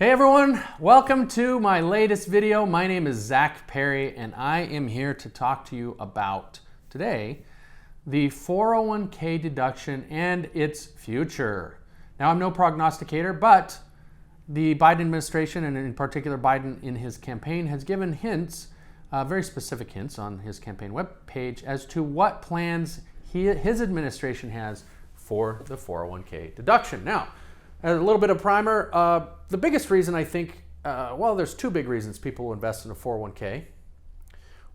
Hey everyone, welcome to my latest video. My name is Zach Perry and I am here to talk to you about today the 401k deduction and its future. Now I'm no prognosticator, but the Biden administration and in particular Biden in his campaign has given hints, very specific hints on his campaign webpage as to what plans his administration has for the 401k deduction. Now, a little bit of primer. The biggest reason I think, well, there's two big reasons people will invest in a 401k.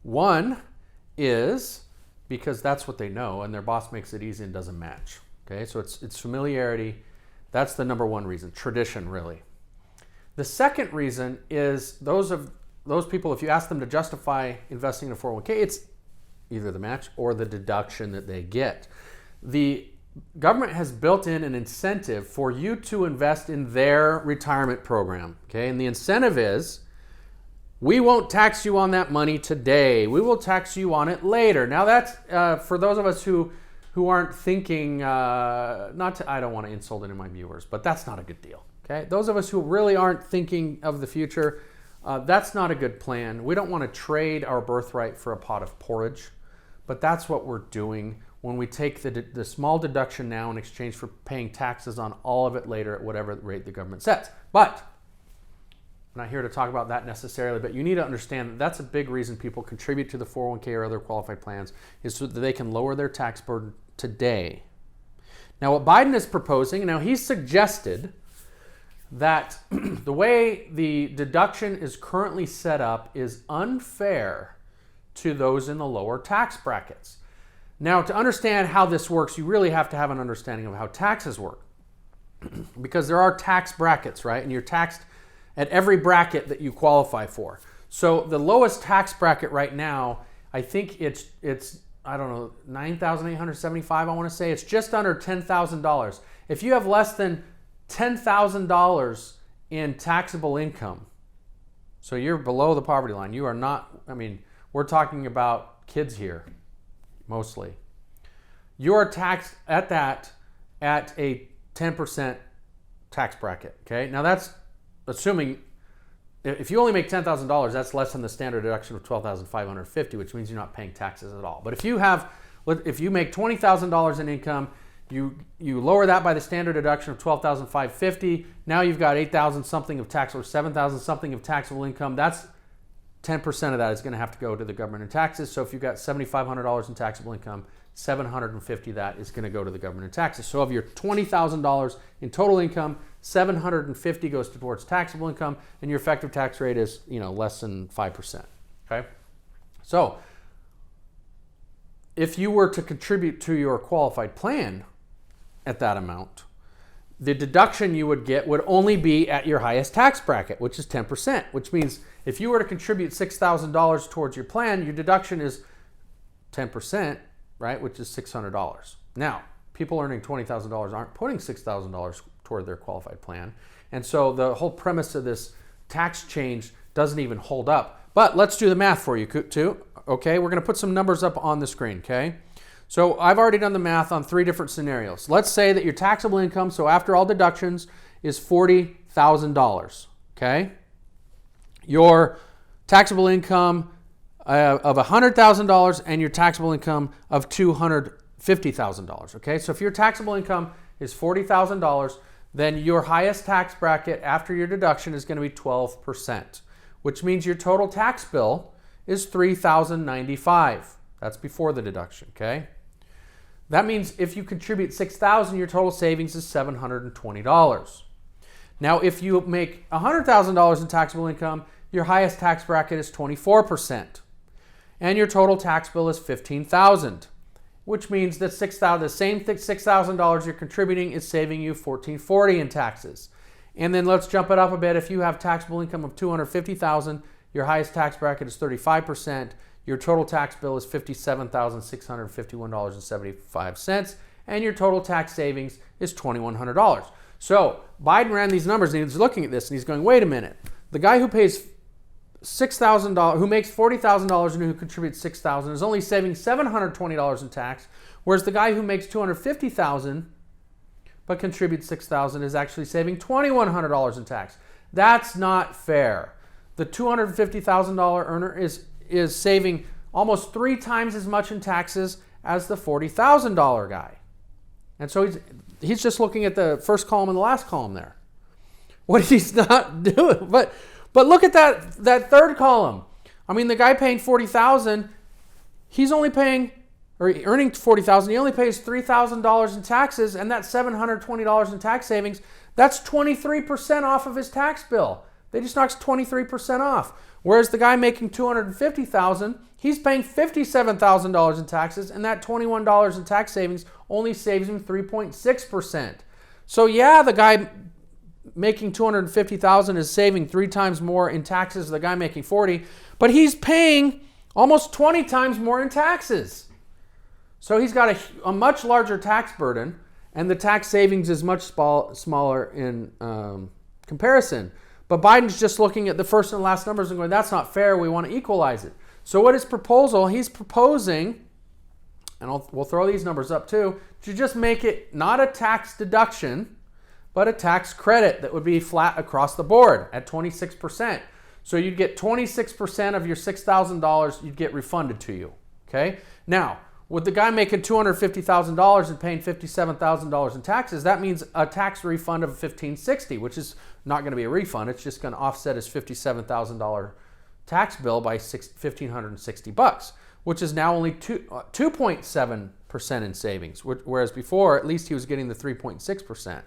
One is because that's what they know and their boss makes it easy and doesn't match. Okay, so it's familiarity. That's the number one reason, tradition really. The second reason is those people, if you ask them to justify investing in a 401k, it's either the match or the deduction that they get. The government has built in an incentive for you to invest in their retirement program, okay? And the incentive is, we won't tax you on that money today. We will tax you on it later. Now that's, for those of us who aren't thinking, I don't want to insult any of my viewers, but that's not a good deal, okay? Those of us who really aren't thinking of the future, that's not a good plan. We don't want to trade our birthright for a pot of porridge, but that's what we're doing when we take the small deduction now in exchange for paying taxes on all of it later at whatever rate the government sets. But I'm not here to talk about that necessarily, but you need to understand that that's a big reason people contribute to the 401k or other qualified plans, is so that they can lower their tax burden today. Now what Biden is proposing, now he's suggested that the way the deduction is currently set up is unfair to those in the lower tax brackets. Now, to understand how this works, you really have to have an understanding of how taxes work. Because there are tax brackets, right? And you're taxed at every bracket that you qualify for. So the lowest tax bracket right now, I think it's I don't know, $9,875, I want to say. It's just under $10,000. If you have less than $10,000 in taxable income, so you're below the poverty line, you are not, I mean, we're talking about kids here. Mostly. You are taxed at that at a 10% tax bracket, okay? Now that's assuming, if you only make $10,000, that's less than the standard deduction of $12,550, which means you're not paying taxes at all. But if you make $20,000 in income, you lower that by the standard deduction of $12,550, now you've got $8,000 something of taxable, $7,000 something of taxable income. That's 10% of that is going to have to go to the government in taxes. So if you've got $7,500 in taxable income, $750 of that is going to go to the government in taxes. So of your $20,000 in total income, $750 goes towards taxable income, and your effective tax rate is, less than 5%. Okay? So if you were to contribute to your qualified plan at that amount, the deduction you would get would only be at your highest tax bracket, which is 10%, which means if you were to contribute $6,000 towards your plan, your deduction is 10%, right, which is $600. Now, people earning $20,000 aren't putting $6,000 toward their qualified plan, and so the whole premise of this tax change doesn't even hold up. But let's do the math for you too, okay? We're going to put some numbers up on the screen, okay? So I've already done the math on three different scenarios. Let's say that your taxable income, so after all deductions, is $40,000, okay? Your taxable income of $100,000 and your taxable income of $250,000, okay? So if your taxable income is $40,000, then your highest tax bracket after your deduction is going to be 12%, which means your total tax bill is $3,095. That's before the deduction, okay? That means if you contribute $6,000, your total savings is $720. Now, if you make $100,000 in taxable income, your highest tax bracket is 24%, and your total tax bill is $15,000, which means that the same $6,000 you're contributing is saving you $1,440 in taxes. And then let's jump it up a bit. If you have taxable income of $250,000, your highest tax bracket is 35%. Your total tax bill is $57,651.75, and your total tax savings is $2,100. So Biden ran these numbers and he's looking at this and he's going, wait a minute. The guy who pays $6,000, who makes $40,000 and who contributes $6,000 is only saving $720 in tax, whereas the guy who makes $250,000 but contributes $6,000 is actually saving $2,100 in tax. That's not fair. The $250,000 earner is saving almost 3 times as much in taxes as the $40,000 guy. And so he's just looking at the first column and the last column there. What he's not doing. But look at that third column. I mean, the guy paying $40,000, he's only paying, or earning $40,000, he only pays $3,000 in taxes, and that $720 in tax savings, that's 23% off of his tax bill. They just knocked 23% off. Whereas the guy making $250,000, he's paying $57,000 in taxes, and that $21 in tax savings only saves him 3.6%. So yeah, the guy making $250,000 is saving 3 times more in taxes than the guy making $40,000, but he's paying almost 20 times more in taxes. So he's got a much larger tax burden, and the tax savings is much smaller in comparison. But Biden's just looking at the first and last numbers and going, that's not fair, we want to equalize it. So what is proposal? He's proposing, and we'll throw these numbers up too, to just make it not a tax deduction, but a tax credit that would be flat across the board at 26%. So you'd get 26% of your $6,000 you'd get refunded to you, okay? Now, with the guy making $250,000 and paying $57,000 in taxes, that means a tax refund of $1,560, which is not going to be a refund. It's just going to offset his $57,000 tax bill by $1,560, which is now only 2.7% in savings, whereas before, at least he was getting the 3.6%.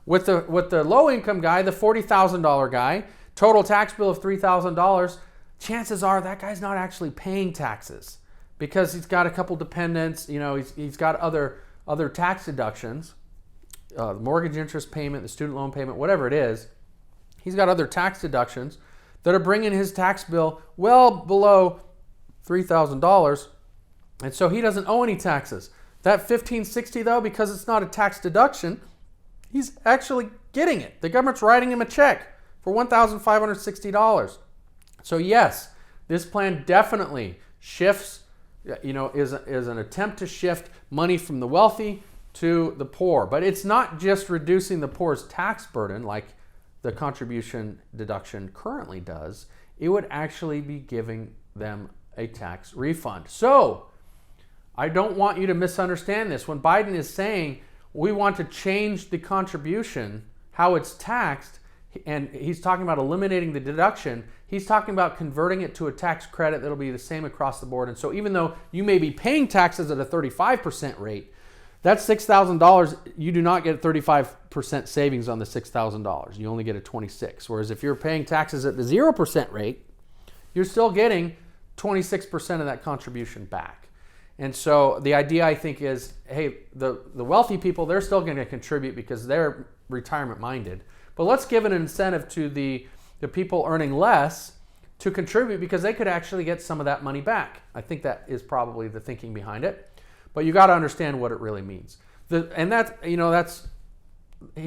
With the low-income guy, the $40,000 guy, total tax bill of $3,000, chances are that guy's not actually paying taxes because he's got a couple dependents, he's got other tax deductions, the mortgage interest payment, the student loan payment, whatever it is. He's got other tax deductions that are bringing his tax bill well below $3,000, and so he doesn't owe any taxes. That $1,560 though, because it's not a tax deduction, he's actually getting it. The government's writing him a check for $1,560. So yes, this plan definitely shifts, is an attempt to shift money from the wealthy to the poor. But it's not just reducing the poor's tax burden like the contribution deduction currently does. It would actually be giving them a tax refund. So I don't want you to misunderstand this. When Biden is saying we want to change the contribution, how it's taxed, and he's talking about eliminating the deduction, he's talking about converting it to a tax credit that'll be the same across the board. And so even though you may be paying taxes at a 35% rate, that's $6,000, you do not get 35% savings on the $6,000. You only get a 26%. Whereas if you're paying taxes at the 0% rate, you're still getting 26% of that contribution back. And so the idea, I think, is, hey, the wealthy people, they're still going to contribute because they're retirement minded. But let's give an incentive to the people earning less to contribute because they could actually get some of that money back. I think that is probably the thinking behind it. But you got to understand what it really means. He's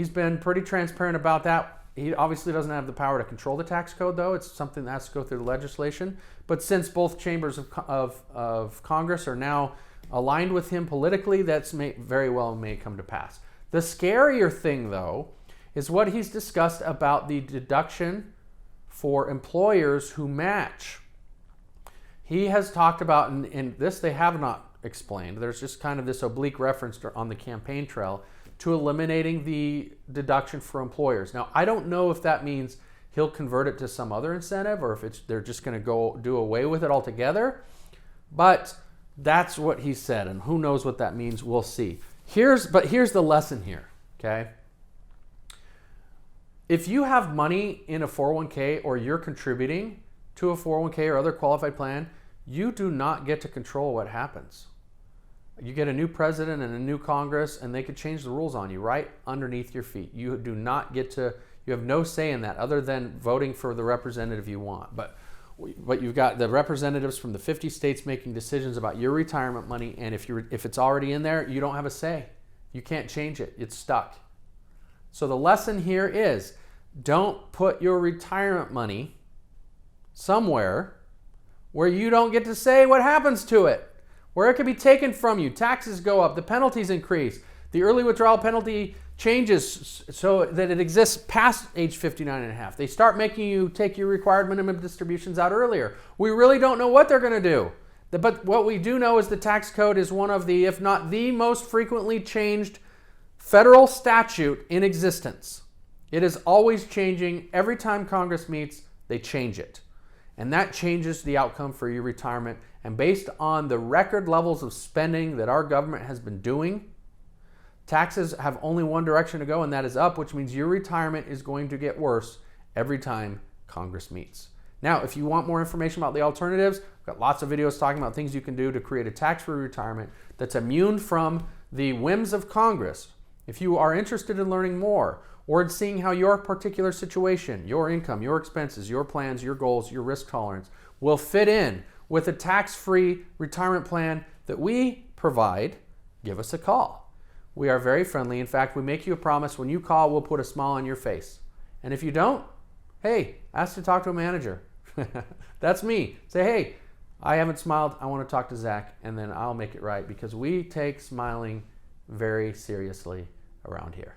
been pretty transparent about that. He obviously doesn't have the power to control the tax code, though. It's something that has to go through the legislation. But since both chambers of Congress are now aligned with him politically, that's very well may come to pass. The scarier thing, though, is what he's discussed about the deduction for employers who match. He has talked about, and this they have not explained, there's just kind of this oblique reference on the campaign trail to eliminating the deduction for employers. Now, I don't know if that means he'll convert it to some other incentive or if they're just going to go do away with it altogether, but that's what he said, and who knows what that means. We'll see. Here's the lesson here, okay? If you have money in a 401k or you're contributing to a 401k or other qualified plan, you do not get to control what happens. You get a new president and a new Congress, and they could change the rules on you right underneath your feet. You do not get to, you have no say in that other than voting for the representative you want. But you've got the representatives from the 50 states making decisions about your retirement money, and if it's already in there, you don't have a say. You can't change it. It's stuck. So the lesson here is, don't put your retirement money somewhere where you don't get to say what happens to it, where it can be taken from you. Taxes go up, the penalties increase. The early withdrawal penalty changes so that it exists past age 59 and a half. They start making you take your required minimum distributions out earlier. We really don't know what they're going to do. But what we do know is the tax code is one of the, if not the most frequently changed federal statute in existence. It is always changing. Every time Congress meets, they change it. And that changes the outcome for your retirement. And based on the record levels of spending that our government has been doing, taxes have only one direction to go, and that is up, which means your retirement is going to get worse every time Congress meets. Now, if you want more information about the alternatives, I've got lots of videos talking about things you can do to create a tax-free retirement that's immune from the whims of Congress. If you are interested in learning more or in seeing how your particular situation, your income, your expenses, your plans, your goals, your risk tolerance will fit in with a tax-free retirement plan that we provide, give us a call. We are very friendly. In fact, we make you a promise. When you call, we'll put a smile on your face. And if you don't, hey, ask to talk to a manager. That's me. Say, hey, I haven't smiled. I want to talk to Zach, and then I'll make it right, because we take smiling very seriously around here.